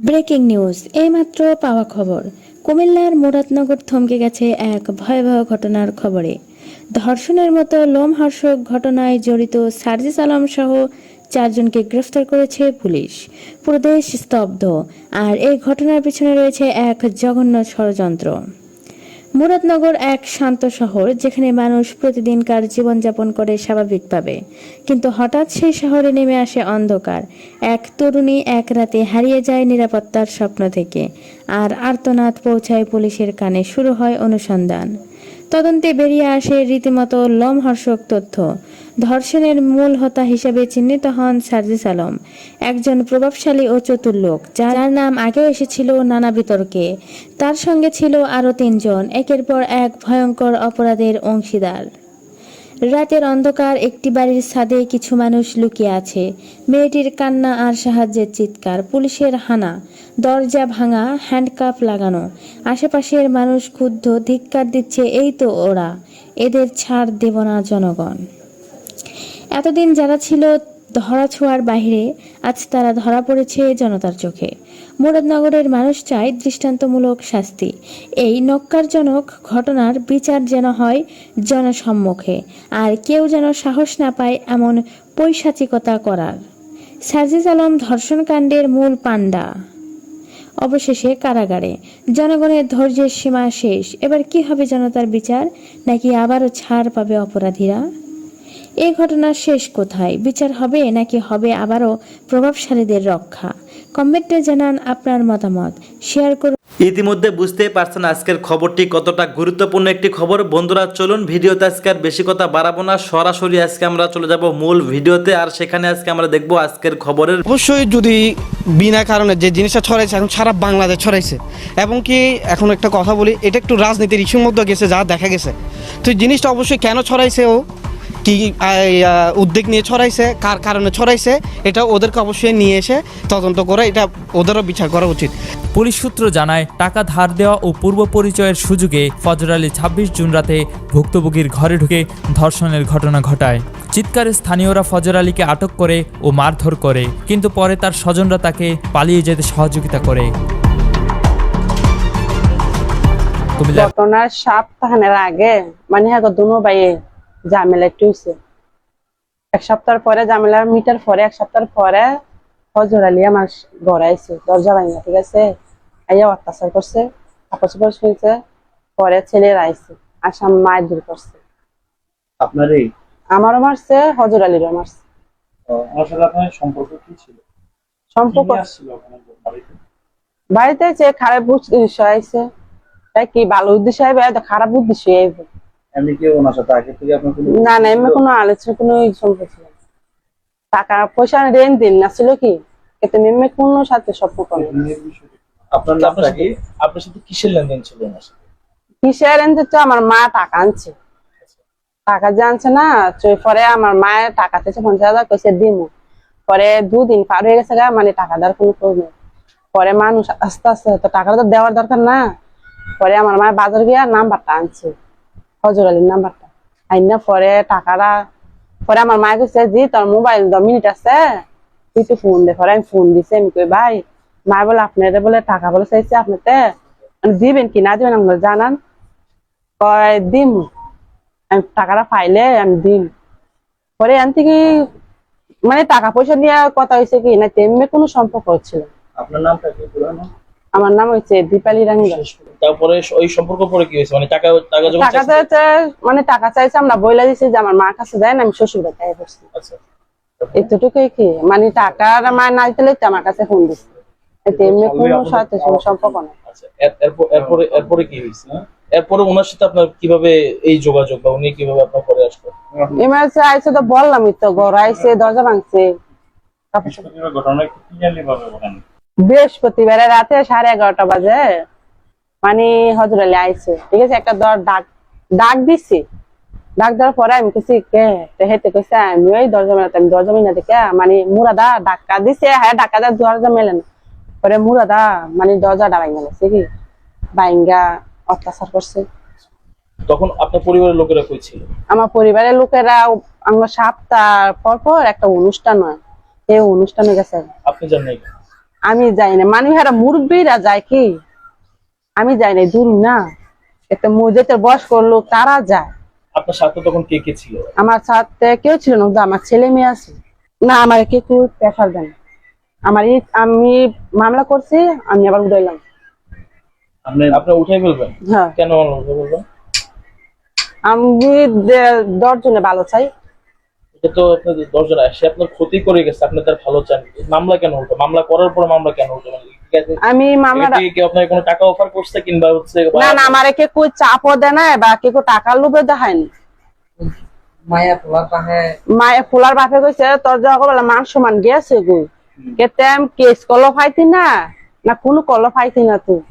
Breaking news এইমাত্র পাওয়া খবর। কুমিল্লার মুরাদনগর থমকে গেছে এক ভয়াবহ ঘটনার খবরে। ধর্ষণের মতো লোমহর্ষক ঘটনায় জড়িত সার্জিস আলম সহ 4 জনকে গ্রেফতার করেছে পুলিশ। পুরো দেশ স্তব্ধ, আর এই ঘটনার পিছনে রয়েছে এক জঘন্য ষড়যন্ত্র। মুরাদনগর এক শান্ত শহর, যেখানে মানুষ প্রতিদিনকার জীবনযাপন করে স্বাভাবিকভাবে, কিন্তু হঠাৎ সেই শহরে নেমে আসে অন্ধকার। এক তরুণী এক রাতে হারিয়ে যায় নিরাপত্তার স্বপ্ন থেকে, আর আর্তনাদ পৌঁছায় পুলিশের কানে। শুরু হয় অনুসন্ধান। তদন্তে বেরিয়ে আসে রীতিমতো লোমহর্ষক তথ্য। ধর্ষণের মূল হোতা হিসেবে চিহ্নিত হন সার্জিস আলম, একজন প্রভাবশালী ও চতুর লোক, যার নাম আগেও এসেছিল নানা বিতর্কে। তার সঙ্গে ছিল আরও 3 জন, একের পর এক ভয়ঙ্কর অপরাধের অংশীদার। রাতের অন্ধকার একটি বাড়ির ছাদে কিছু মানুষ লুকিয়ে আছে। মেয়েটির কান্না আর সাহায্যের চিৎকার, পুলিশের হানা, দরজা ভাঙা, হ্যান্ডকাফ লাগানো। আশেপাশের মানুষ ক্ষুব্ধ, ধিক্কার দিচ্ছে, এই তো ওরা, এদের ছাড় দেব না জনগণ। এতদিন যারা ছিল ধরাছোঁয়ার বাইরে, আজ তারা ধরা পড়েছে জনতার চোখে। মুরাদনগরের মানুষ চায় দৃষ্টান্তমূলক শাস্তি। এই ন্যক্কারজনক ঘটনার বিচার যেন হয় জনসম্মুখে, আর কেউ যেন সাহস না পায় এমন পৈশাচিকতা করার। সার্জিস আলম ধর্ষণকাণ্ডের মূল পাণ্ডা অবশেষে কারাগারে। জনগণের ধৈর্যের সীমা শেষ। এবার কি হবে জনতার বিচার, নাকি আবারও ছাড় পাবে অপরাধীরা? এই ঘটনার শেষ কোথায়? বিচার হবে, নাকি হবে আবারও প্রভাবশালীদের রক্ষা? কমেন্টে জানান আপনার মতামত, শেয়ার করুন। ইতিমধ্যে বুঝতেই পারছেন আজকের খবরটি কতটা গুরুত্বপূর্ণ একটি খবর। বন্ধুরা চলুন ভিডিওতে আজকে আর বেশি কথা বাড়াবো না, সরাসরি আজকে আমরা চলে যাব মূল ভিডিওতে। আর সেখানে আজকে আমরা দেখব আজকের খবরের অবশ্যই যদি বিনা কারণে যে জিনিসটা ছড়াইছে এখন সারা বাংলাদেশ ছড়াইছে, এবং কি এখন একটা কথা বলি, এটা একটু রাজনীতির ইস্যুর মধ্যে গেছে যা দেখা গেছে। তো এই জিনিসটা অবশ্যই কেন ছড়াইছে, ও কি উদ্যোগ নিয়ে ছড়াইছে, কার কারণে ছড়াইছে, এটা ওদেরকে অবশ্যই নিয়ে এসে তদন্ত করে এটা ওদেরও বিচার করা উচিত। পুলিশ সূত্র জানায়, টাকা ধার দেওয়া ও পূর্ব পরিচয়ের সুযোগে ফজর আলী 26 জুন রাতে ভুক্তভোগীর ঘরে ঢুকে ধর্ষণের ঘটনা ঘটায়। চিৎকারে স্থানীয়রা ফজর আলীকে আটক করে ও মারধর করে, কিন্তু পরে তার স্বজনরা তাকে পালিয়ে যেতে সহযোগিতা করে। ঘটনার সপ্তাহের আগে মানে দুনো ভাইয়ে ঝামেলা টুইছে। 1 সপ্তাহ পরে ঝামেলা মিটার পরে 1 সপ্তাহ পরে ফজর আলী আমার ঘরে আইছে, দরজা ভাঙা, ঠিক আছে, আইয়া অত্যাচার করছে, আপস শুনছে। পরে ছেলেরা আইছে, আসাম মায়ের দূর করছে। আপনারই আমারও মারছে, হজর আলীরও মারছে। আসলে আপনার সম্পর্ক কি ছিল? সম্পর্ক ছিল আপনার বাড়িতে? বাড়িতে যে খারাপ উদ্দেশ্য আইছে, তাই কি ভালো উদ্দেশ্য আইবে, খারাপ উদ্দেশ্য আইবে। এমনি কি ওনার সাথে আগে থেকে আপনার কোনো না না, এমনি কোনো আলোচনা, কোনো সম্পর্ক ছিল না। টাকা পয়সা রেন দিন না ছিল কি, এতে এমনি কোনো সাথে সম্পর্ক নেই। আপনার নামটা কি? আপনার সাথে কিসের লেনদেন ছিল ওনার সাথে? কিসের এনতে তো আমার মা টাকা আনছে, টাকা যে আনছে না, পরে আমার মায়ের টাকা থেকে 50,000 কইছে দিমু। পরে 2 দিন পার হয়ে গেছে, মানে টাকা দেওয়ার কোনো খোঁজ নেই। পরে মানুষ আস্তে আস্তে তো টাকাটা তো দেওয়ার দরকার না। পরে আমার মা বাজার গিয়া নাম্বারটা আনছে, হজর আলীর নাম্বারটা আইনা পরে টাকাটা, পরে আমার মায়ে কইছে জি তোর মোবাইল 10 মিনিট আছে, তুই তো ফোন দে। পরে আমি ফোন দিছি, আমি কই ভাই, মা বলে আপনারা বলে টাকা বলে চাইছে, আপনাতে দিবেন কি না দিবেন আমাকে জানান। কয় দিম, আমি টাকাটা পাইলে আমি দিন। পরে এন থেকে মানে টাকা পয়সা নিয়ে কথা হয়েছে কি না, তেমনি কোনো সম্পর্ক হচ্ছিল। আপনার নামটা কি বলেন? আমার নাম হচ্ছে দীপালি রাঙ্গা। তারপরে ওই সম্পর্ক পরে কি হয়েছে? মানে টাকা টাকা জমা টাকা চাইছে, মানে টাকা চাইছে, আমরা বইলা দিছি যে আমার মার কাছে যায় না, আমি শ্বশুর বাড়িতে বসছি। আচ্ছা, এতটুকুই কি, মানে টাকার মায়ের না দিলে আমার কাছে ফোন দিচ্ছে, তেমনি কোনো সাথে সম্পর্ক নেই। আচ্ছা, এরপরে কি হয়েছে? এরপরে ওনার সাথে আপনার কিভাবে এই যোগাযোগ, বা উনি কিভাবে আপনার পরে আসলো? ইমার্জেন্সি আইছে তো বললামই তো, ঘর আইছে, দরজা ভাঙছে। ঘটনা ক্লিয়ারলি ভাবে বলেন। বৃহস্পতিবারে রাতে 11:30 বাজে মানে হজর আলী আইছে, ঠিক আছে, একটা ডাক দিছি। ডাক দেওয়ার পরে আমি কেছি কে, হেতে কইছে আমি ওই দরজা মেলাতে, আমি দরজা মেলা দেখে মানে মুরাদা ডাক্কা দিছে, হ্যাঁ ডাক্কা দেওয়ার দরজা মেলে না। পরে মুরাদা মানে দরজাটা ভাঙ্গা গেছে, কি ভাঙ্গা অত্যাচার করছে। তখন আপনার পরিবারের লোকেরা কই ছিল? আমার পরিবারের লোকেরা আমার সপ্তাহ পর পর একটা অনুষ্ঠান হয়, এই অনুষ্ঠানে গেছে। আপনি জানেন? আমি যাই না, মানুষেরা মুরব্বীরা যায় কি, আমি যাই না, দূর না, একটা মসজিদের বয়স্ক লোক তারা যায়। আপনার সাথে তখন কে কে ছিল? আমার সাথে কেউ ছিল না, শুধু আমার ছেলে মেয়ে আছে। না, আমার কেউ প্রেশার দেন, আমি মামলা করছি, আমি আবার উঠাইলাম। আপনি উঠাই ফেলবেন? হ্যাঁ, কেন উঠাই ফেলবেন? আমি 10 জনে ভালো চাই। এটা তো আপনাদের 10 জন আসে আপনার ক্ষতি করে গেছে, আপনি তার ভালো চান, মামলা কেন উঠো? মামলা করার পর মামলা কেন উঠো? মানে আমি মামলাটা কেউ আপনার কোনো টাকা অফার করছে কিংবা হচ্ছে না না, আমার কেউ চাপও দেয় না বা কেউ টাকার লোভে দেখায়নি। মায়ের ফুলার বাপে কইছে তোর যখন মান সমান গেছে গো, কেতেম কেস কল ফাইতি না, না কোনো কল ফাইতি না তুই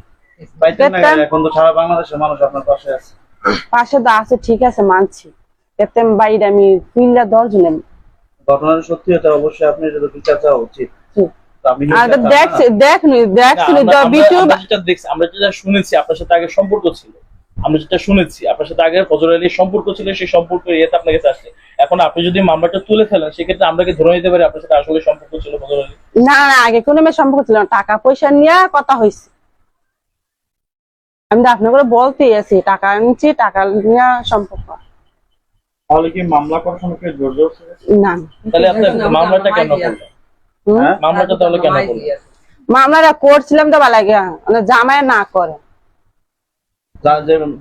এখন তো সারা বাংলাদেশের মানুষ আপনার পাশে আছে। পাশে তো আছে, ঠিক আছে মানছি, কেতেম বাইরে আমি 10 জনে ঘটনাটা সত্যি হতে অবশ্যই আপনি এটা বিচার চাওয়া উচিত। আমরা যেটা শুনেছি আপনার সাথে আগে সম্পর্ক ছিল, আমরা যেটা শুনেছি আপনার সাথে আগে ফজর আলীর সম্পর্ক ছিল, সেই সম্পর্কের ইয়েতে আপনার কাছে আসছে। এখন আপনি যদি মামলাটা তুলে ফেলেন সেক্ষেত্রে আমরা কি ধরে নিতে পারি আপনার সাথে আসলে সম্পর্ক ছিল ফজর আলী? না না, আগে কোনো মেয়ে সম্পর্ক ছিল না, টাকা পয়সা নিয়ে কথা হয়েছে। আমি তো আপনাকে বলতেই আছি, টাকা আনছি, টাকা নিয়ে সম্পর্ক। তাহলে কি মামলা করার সময় কেউ জোর জোর না, তাহলে আপনার মামলাটা কেন করলেন? মামলাটা তাহলে কেন করলেন? মামলাটা করছিলাম তো ভালো লাগে, জামাই না করে,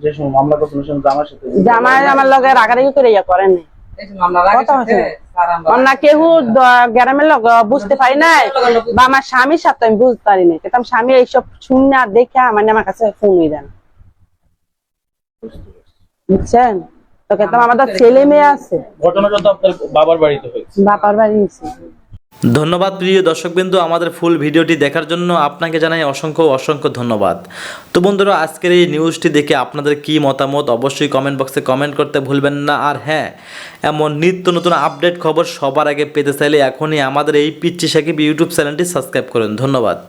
যে সময় মামলা করছেন সেই জামার সাথে জামাই আমার লগে রাগারাগি করে ইয়ে করেন কথা হচ্ছে না, কেউ গ্রামের লোক বুঝতে পারি নাই বা আমার স্বামীর সাথে আমি বুঝতে পারি নাই, কিন্তু স্বামী এইসব শুনে আর দেখে আমার কাছে ফোনই দেন, বুঝছেন তো, কিন্তু আমাদের ছেলে মেয়ে আছে। ঘটনাটা তো আপনার বাবার বাড়িতে হয়েছে? বাবার বাড়ি আছে। ধন্যবাদ প্রিয় দর্শকবৃন্দ, আমাদের ফুল ভিডিওটি দেখার জন্য আপনাকে জানাই অসংখ্য অসংখ্য ধন্যবাদ। তো বন্ধুরা, আজকের এই নিউজটি দেখে আপনাদের কি মতামত অবশ্যই কমেন্ট বক্সে কমেন্ট করতে ভুলবেন না। আর হ্যাঁ, এমন নিত্য নতুন আপডেট খবর সবার আগে পেতে চাইলে এখনই আমাদের এই পিচ্চি সাকিব ইউটিউব চ্যানেলটি সাবস্ক্রাইব করুন। ধন্যবাদ।